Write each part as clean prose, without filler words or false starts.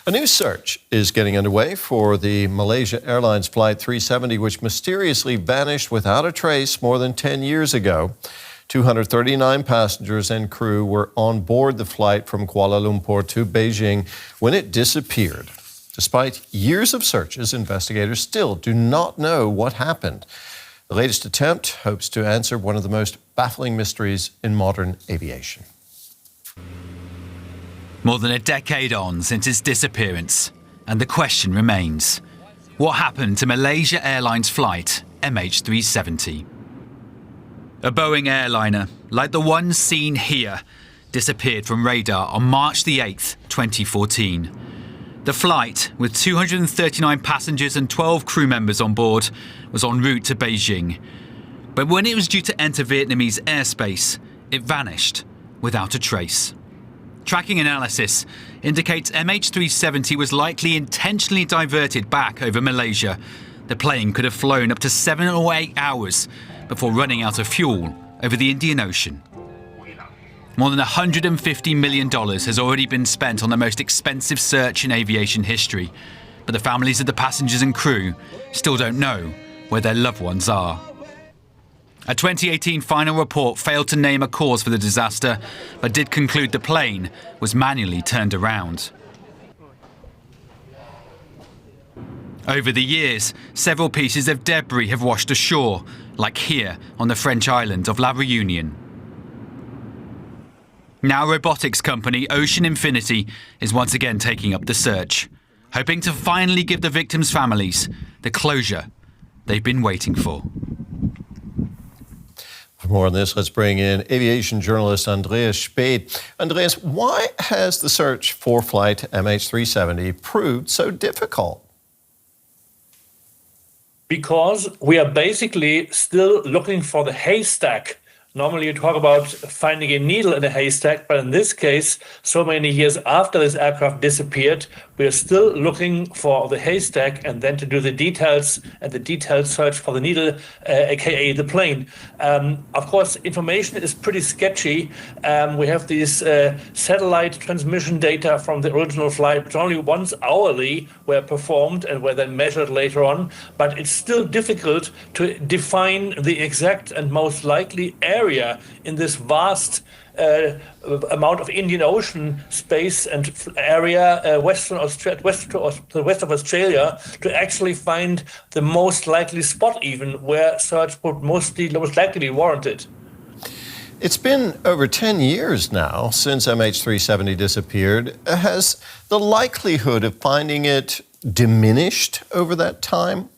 A new search is getting underway for the Malaysia Airlines Flight 370, which mysteriously vanished without a trace more than 10 years ago. 239 passengers and crew were on board the flight from Kuala Lumpur to Beijing when it disappeared. Despite years of searches, investigators still do not know what happened. The latest attempt hopes to answer one of the most baffling mysteries in modern aviation. More than a decade on since its disappearance, and the question remains: what happened to Malaysia Airlines Flight MH370? A Boeing airliner, like the one seen here, disappeared from radar on March the 8th, 2014. The flight, with 239 passengers and 12 crew members on board, was en route to Beijing. But when it was due to enter Vietnamese airspace, it vanished without a trace. Tracking analysis indicates MH370 was likely intentionally diverted back over Malaysia. The plane could have flown up to 7 or 8 hours before running out of fuel over the Indian Ocean. More than $150 million has already been spent on the most expensive search in aviation history, but the families of the passengers and crew still don't know where their loved ones are. A 2018 final report failed to name a cause for the disaster, but did conclude the plane was manually turned around. Over the years, several pieces of debris have washed ashore, like here on the French island of La Réunion. Now robotics company Ocean Infinity is once again taking up the search, hoping to finally give the victims' families the closure they've been waiting for. For more on this, let's bring in aviation journalist Andreas Spaeth. Andreas, why has the search for flight MH370 proved so difficult? Because we are basically still looking for the haystack. Normally you talk about finding a needle in a haystack, but in this case, so many years after this aircraft disappeared, we are still looking for the haystack and then to do the details and the detailed search for the needle, aka the plane. Of course, information is pretty sketchy. We have these satellite transmission data from the original flight, which only once hourly were performed and were then measured later on, but it's still difficult to define the exact and most likely area in this vast amount of Indian Ocean space and area west of Australia to actually find the most likely spot even where search would most likely be warranted. It's been over 10 years now since MH370 disappeared. Has the likelihood of finding it diminished over that time?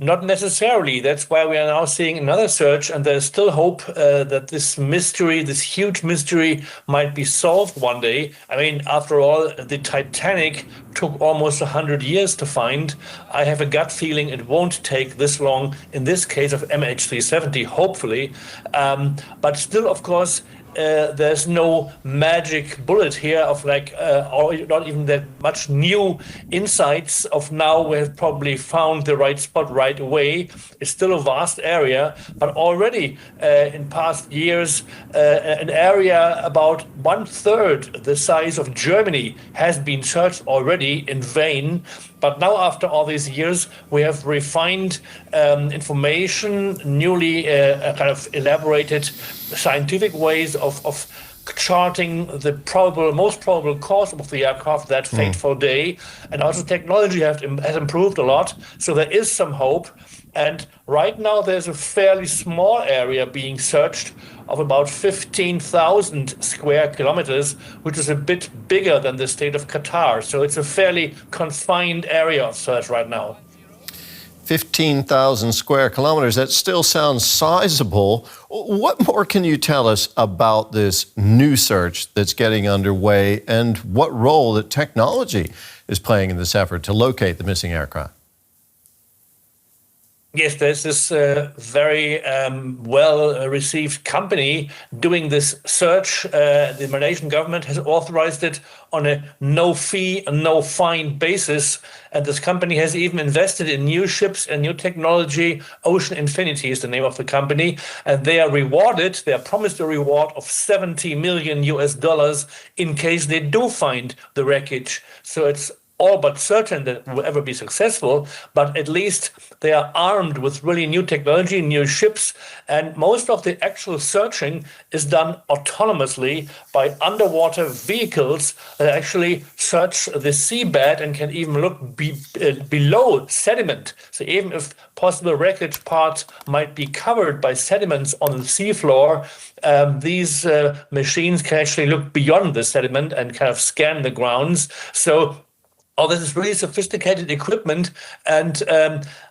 Not necessarily. That's why we are now seeing another search, and there's still hope that this mystery, this huge mystery, might be solved one day. I mean, after all, the Titanic took almost 100 years to find. I have a gut feeling it won't take this long in this case of MH370, hopefully. But still, of course, there's no magic bullet here of or not even that much new insights of now we have probably found the right spot right away. It's still a vast area, but already in past years, an area about 1/3 the size of Germany has been searched already in vain. But now, after all these years, we have refined information, newly kind of elaborated scientific ways of charting the most probable cause of the aircraft that fateful day. And also technology has improved a lot, so there is some hope. And right now there's a fairly small area being searched of about 15,000 square kilometers, which is a bit bigger than the state of Qatar. So it's a fairly confined area of search right now. 15,000 square kilometers, that still sounds sizable. What more can you tell us about this new search that's getting underway and what role that technology is playing in this effort to locate the missing aircraft? Yes, there's this very well-received company doing this search. The Malaysian government has authorized it on a no-fee, no-fine basis. And this company has even invested in new ships and new technology. Ocean Infinity is the name of the company. And they are promised a reward of 70 million US dollars in case they do find the wreckage. So it's all but certain that it will ever be successful, but at least they are armed with really new technology, new ships, and most of the actual searching is done autonomously by underwater vehicles that actually search the seabed and can even look below sediment. So even if possible wreckage parts might be covered by sediments on the seafloor, these machines can actually look beyond the sediment and kind of scan the grounds. So this is really sophisticated equipment, and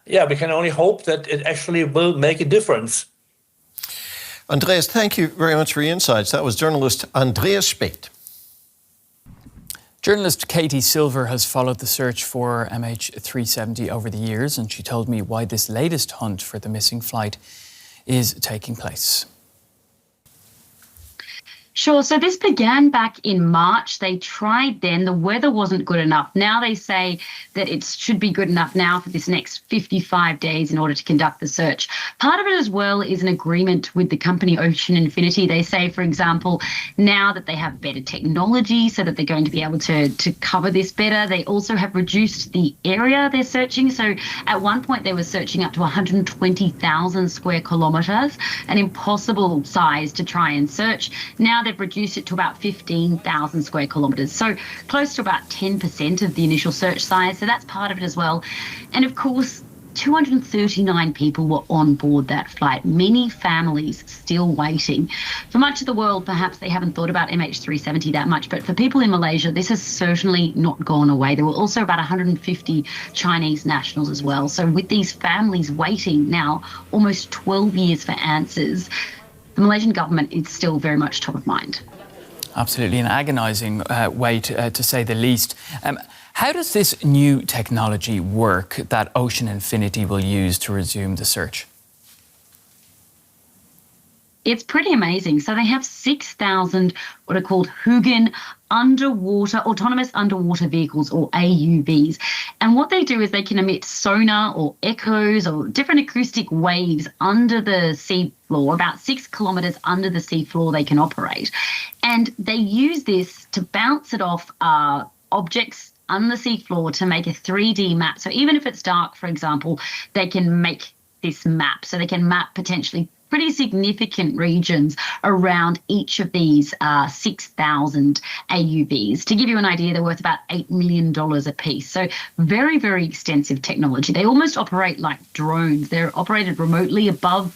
we can only hope that it actually will make a difference. Andreas, thank you very much for your insights. That was journalist Andreas Spaeth. Journalist Katie Silver has followed the search for MH370 over the years, and she told me why this latest hunt for the missing flight is taking place. Sure. So this began back in March. They tried then. The weather wasn't good enough. Now they say that it should be good enough now for this next 55 days in order to conduct the search. Part of it as well is an agreement with the company Ocean Infinity. They say, for example, now that they have better technology so that they're going to be able to cover this better. They also have reduced the area they're searching. So at one point they were searching up to 120,000 square kilometres, an impossible size to try and search. Now they've reduced it to about 15,000 square kilometres, so close to about 10% of the initial search size. So that's part of it as well. And of course, 239 people were on board that flight, many families still waiting. For much of the world, perhaps they haven't thought about MH370 that much, but for people in Malaysia, this has certainly not gone away. There were also about 150 Chinese nationals as well. So with these families waiting now almost 12 years for answers, the Malaysian government is still very much top of mind. Absolutely, an agonising way to say the least. How does this new technology work that Ocean Infinity will use to resume the search? It's pretty amazing. So they have 6,000 what are called Hugin autonomous underwater vehicles, or AUVs. And what they do is they can emit sonar or echoes or different acoustic waves under the sea floor, about 6 kilometres under the sea floor they can operate. And they use this to bounce it off objects on the sea floor to make a 3D map. So even if it's dark, for example, they can make this map. So they can map potentially pretty significant regions around each of these 6,000 AUVs. To give you an idea, they're worth about $8 million a piece. So very, very extensive technology. They almost operate like drones. They're operated remotely above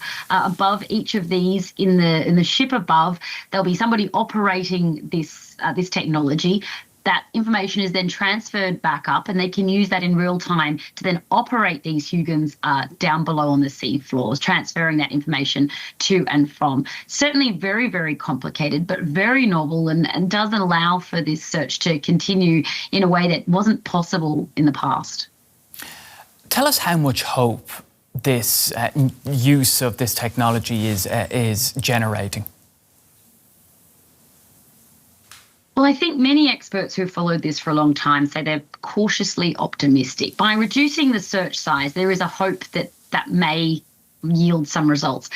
each of these. In the ship above, there'll be somebody operating this technology. That information is then transferred back up, and they can use that in real time to then operate these Hugins down below on the sea floors, transferring that information to and from. Certainly very, very complicated, but very novel, and does allow for this search to continue in a way that wasn't possible in the past. Tell us how much hope this use of this technology is generating. Well, I think many experts who have followed this for a long time say they're cautiously optimistic. By reducing the search size, there is a hope that that may yield some results.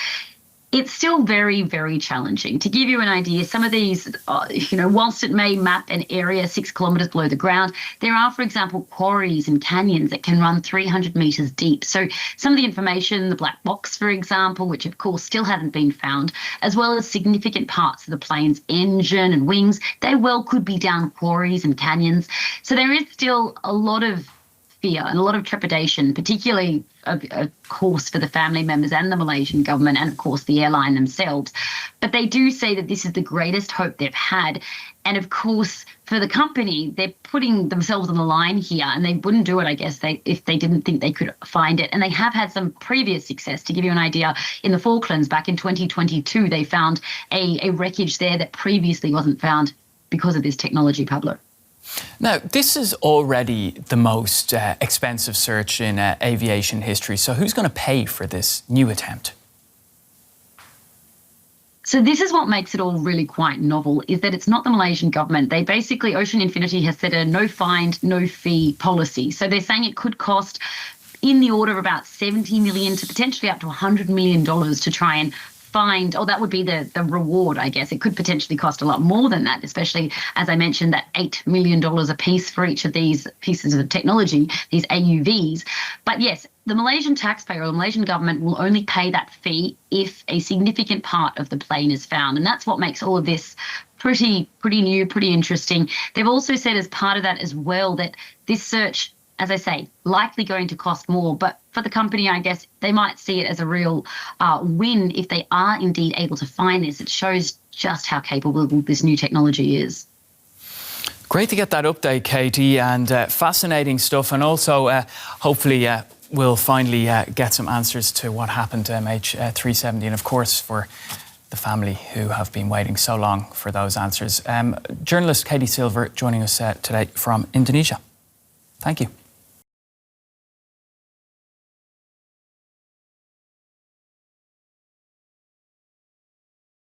It's still very, very challenging. To give you an idea, some of these, whilst it may map an area 6 kilometres below the ground, there are, for example, quarries and canyons that can run 300 metres deep. So some of the information, the black box, for example, which of course still hasn't been found, as well as significant parts of the plane's engine and wings, they well could be down quarries and canyons. So there is still a lot of fear and a lot of trepidation, particularly, of course, for the family members and the Malaysian government and, of course, the airline themselves. But they do say that this is the greatest hope they've had. And, of course, for the company, they're putting themselves on the line here, and they wouldn't do it, I guess, if they didn't think they could find it. And they have had some previous success. To give you an idea, in the Falklands back in 2022, they found a wreckage there that previously wasn't found because of this technology, Pablo. Now, this is already the most expensive search in aviation history. So who's going to pay for this new attempt? So this is what makes it all really quite novel, is that it's not the Malaysian government. They basically, Ocean Infinity has set a no find, no fee policy. So they're saying it could cost in the order of about 70 million to potentially up to $100 million to try and find, that would be the reward, I guess. It could potentially cost a lot more than that, especially, as I mentioned, that $8 million a piece for each of these pieces of technology, these AUVs. But yes, the Malaysian taxpayer or the Malaysian government will only pay that fee if a significant part of the plane is found. And that's what makes all of this pretty new, pretty interesting. They've also said as part of that as well that this search, as I say, likely going to cost more. But for the company, I guess they might see it as a real win if they are indeed able to find this. It shows just how capable this new technology is. Great to get that update, Katie, and fascinating stuff. And also, hopefully, we'll finally get some answers to what happened to MH370. And of course, for the family who have been waiting so long for those answers. Journalist Katie Silver joining us today from Indonesia. Thank you.